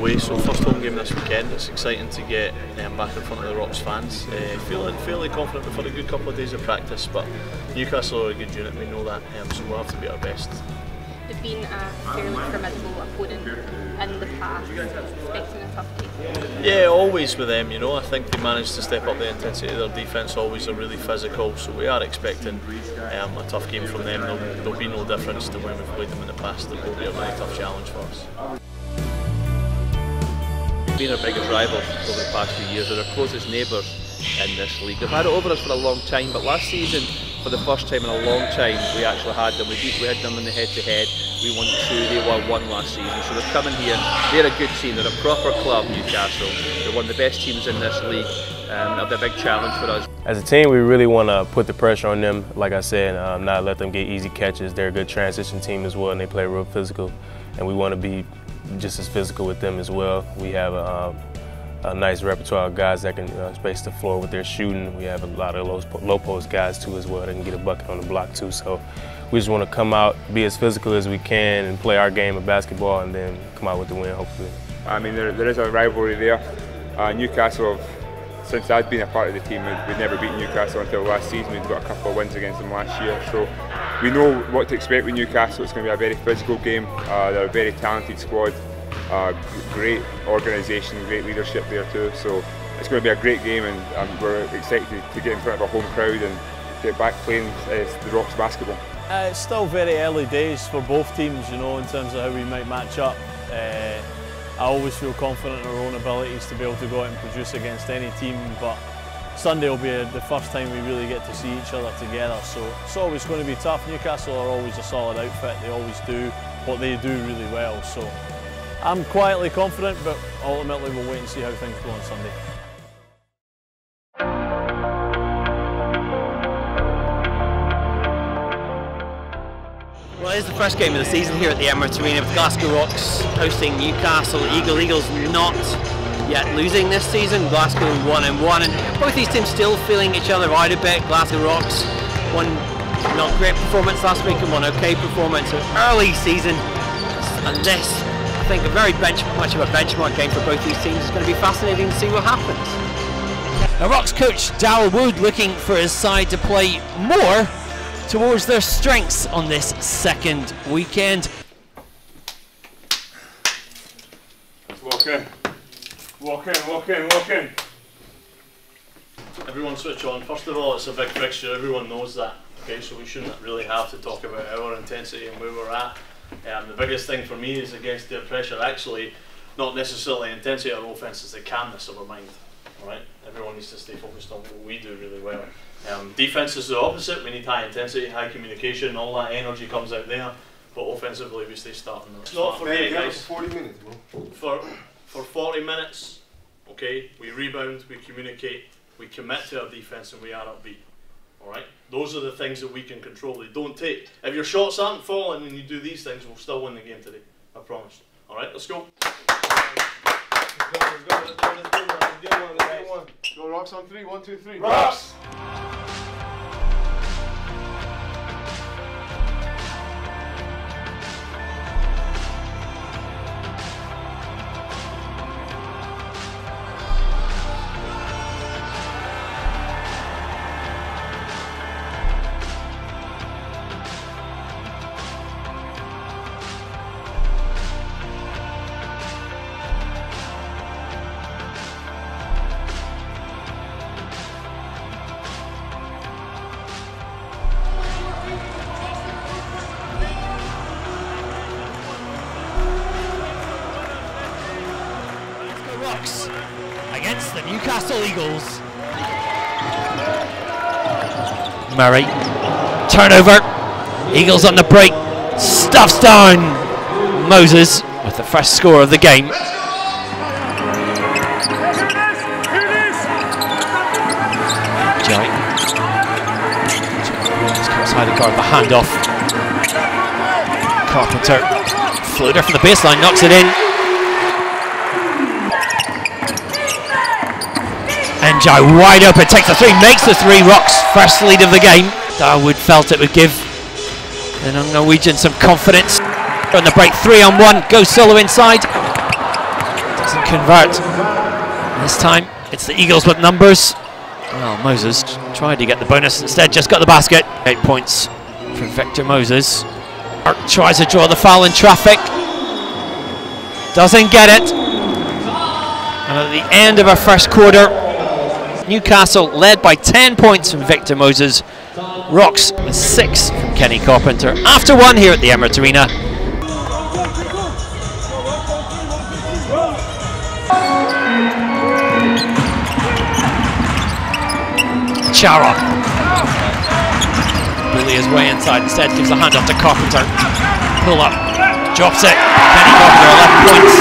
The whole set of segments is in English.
away, so first home game this weekend. It's exciting to get back in front of the Rocks fans. Feeling fairly confident before a good couple of days of practice, but Newcastle are a good unit, we know that, so we'll have to be our best. They've been a fairly formidable opponent in the past, expecting a tough game. Yeah, always with them, you know. I think they managed to step up the intensity of their defence, always are really physical, so we are expecting a tough game from them. There'll be no difference to when we've played them in the past. It will be a very tough challenge for us. Been our biggest rivals over the past few years. They're our closest neighbours in this league. They've had it over us for a long time, but last season, for the first time in a long time, we actually had them. We had them in the head-to-head. We won 2, they won 1 last season. So they're coming here. They're a good team. They're a proper club, Newcastle. They're one of the best teams in this league. It'll be a big challenge for us. As a team, we really want to put the pressure on them. Like I said, not let them get easy catches. They're a good transition team as well, and they play real physical. And we want to be just as physical with them as well. We have a nice repertoire of guys that can space the floor with their shooting. We have a lot of low post guys too as well. They can get a bucket on the block too. So we just want to come out, be as physical as we can, and play our game of basketball, and then come out with the win, hopefully. I mean, there is a rivalry there. Newcastle, since I've been a part of the team, we've never beaten Newcastle until last season. We've got a couple of wins against them last year. So we know what to expect with Newcastle. It's going to be a very physical game. They're a very talented squad. Great organisation, great leadership there too, so it's going to be a great game, and we're excited to get in front of a home crowd and get back playing the Rocks basketball. It's still very early days for both teams, you know, in terms of how we might match up. I always feel confident in our own abilities to be able to go out and produce against any team, but Sunday will be the first time we really get to see each other together, so it's always going to be tough. Newcastle are always a solid outfit, they always do what they do really well, so I'm quietly confident, but ultimately we'll wait and see how things go on Sunday. Well, it is the first game of the season here at the Emirates Arena with Glasgow Rocks hosting Newcastle Eagles. Eagles not yet losing this season, Glasgow 1-1, and both these teams still feeling each other out a bit. Glasgow Rocks, one not great performance last week and one okay performance. So early season, and this, I think, much of a benchmark game for both these teams. It's going to be fascinating to see what happens. Now, Rocks coach Darryl Wood looking for his side to play more towards their strengths on this second weekend. Walk in, walk in, walk in, walk in. Everyone switch on. First of all, it's a big fixture, everyone knows that. Okay, so we shouldn't really have to talk about our intensity and where we're at. The biggest thing for me is against their pressure, actually, not necessarily intensity of our offence, is the calmness of our mind. Alright? Everyone needs to stay focused on what we do really well. Defence is the opposite. We need high intensity, high communication, all that energy comes out there. But offensively, we stay starting. It's not for me, guys. 40 minutes, bro. For 40 minutes, okay, we rebound, we communicate, we commit to our defence, and we are upbeat. Alright? Those are the things that we can control. They don't take. If your shots aren't falling and you do these things, we'll still win the game today. I promise. Alright, let's go. Let's go. Go Rocks on 3. 1, 2, 3. Rocks! Rocks against the Newcastle Eagles. Murray, turnover, Eagles on the break, stuffs down Moses with the first score of the game. Joey outside the guard, the handoff. Carpenter, floater from the baseline, knocks it in. Njai wide open, takes the 3, makes the 3, Rocks first lead of the game. Darwood felt it would give the Norwegian some confidence. On the break, 3-on-1, goes solo inside. Doesn't convert. This time it's the Eagles with numbers. Well, Moses tried to get the bonus, instead just got the basket. 8 points for Victor Moses. Mark tries to draw the foul in traffic. Doesn't get it. And at the end of our first quarter, Newcastle led by 10 points from Victor Moses. Rocks with 6 from Kenny Carpenter. After 1 here at the Emirates Arena. Chara. Bully his way inside, instead gives a hand off to Carpenter. Pull up, drops it. Kenny Carpenter, 11 points.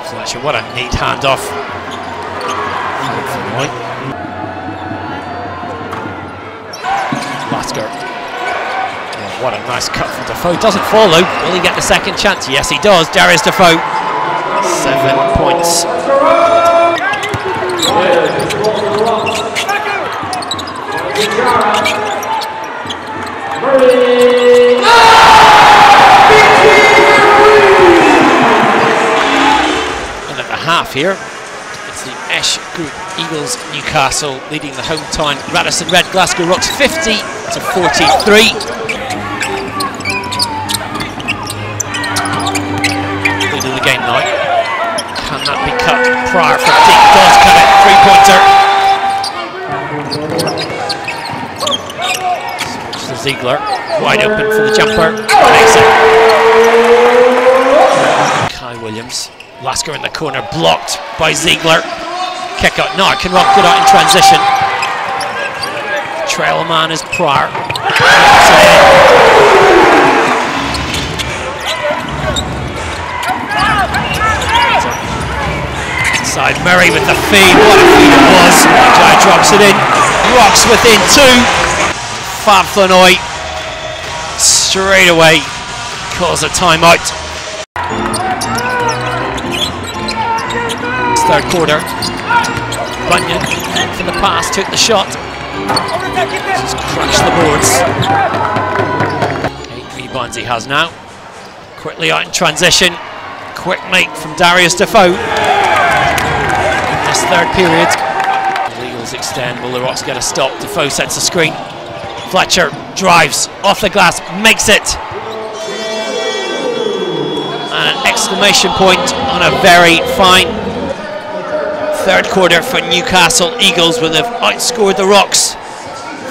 Fletcher, what a neat handoff. Lasker. Oh, what a nice cut from Defoe. Doesn't fall though. Will he get the second chance? Yes, he does. Darius Defoe. 7 points. And at the half here, it's the Esh Group Eagles Newcastle leading the hometown Radisson Red Glasgow Rocks 50 to 43. Lead of the game now. Can that be cut? Pryor from deep does cut it. 3-pointer. Switch to Ziegler. Wide open for the jumper. Makes it. Kai Williams. Lasker in the corner, blocked by Ziegler. Kick out. No, can rock good out in transition. Trail man is Pryor. Inside Murray with the feed. What a feed it was. Jai drops it in. Rocks within 2. Fab Flanoy straight away calls a timeout. Third quarter. Bunyan for the pass, took the shot. Just crushed the boards. 8 rebounds he has now. Quickly out in transition. Quick make from Darius Defoe. In this third period. The Eagles extend. Will the Rocks get a stop? Defoe sets the screen. Fletcher drives off the glass, makes it. And an exclamation point on a very fine third quarter for Newcastle Eagles, where they've outscored the Rocks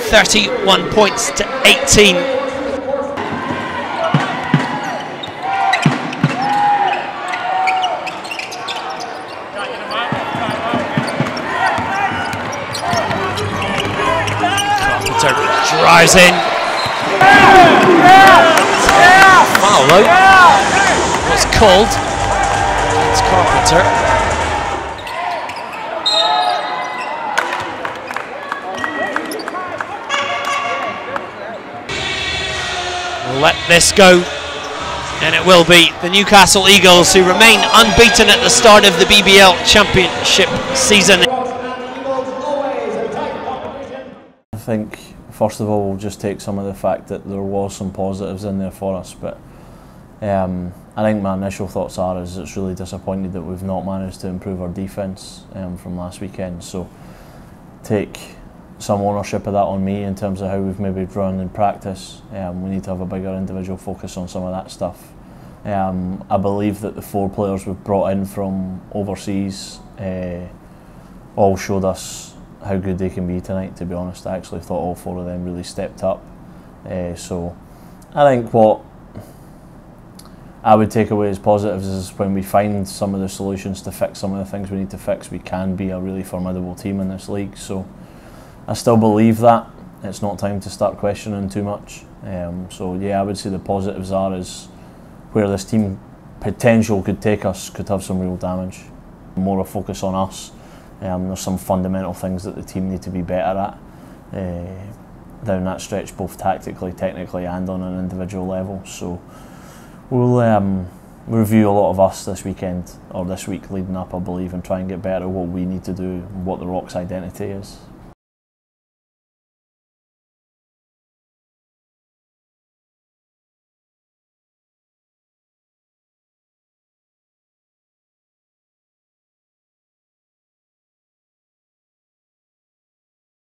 31 points to 18. Carpenter drives in. Foul though was called. It's Carpenter. Let this go, and it will be the Newcastle Eagles, who remain unbeaten at the start of the BBL Championship season. I think first of all we'll just take some of the fact that there was some positives in there for us, but I think my initial thoughts are is it's really disappointed that we've not managed to improve our defence from last weekend, so take some ownership of that on me in terms of how we've maybe run in practice. We need to have a bigger individual focus on some of that stuff. I believe that the 4 players we've brought in from overseas all showed us how good they can be tonight, to be honest. I actually thought all 4 of them really stepped up. So I think what I would take away as positives is when we find some of the solutions to fix some of the things we need to fix, we can be a really formidable team in this league. So I still believe that. It's not time to start questioning too much. So yeah, I would say the positives are is where this team potential could take us could have some real damage. More a focus on us. There's some fundamental things that the team need to be better at down that stretch, both tactically, technically and on an individual level. So we'll review a lot of us this weekend, or this week leading up, I believe, and try and get better at what we need to do and what the Rocks' identity is.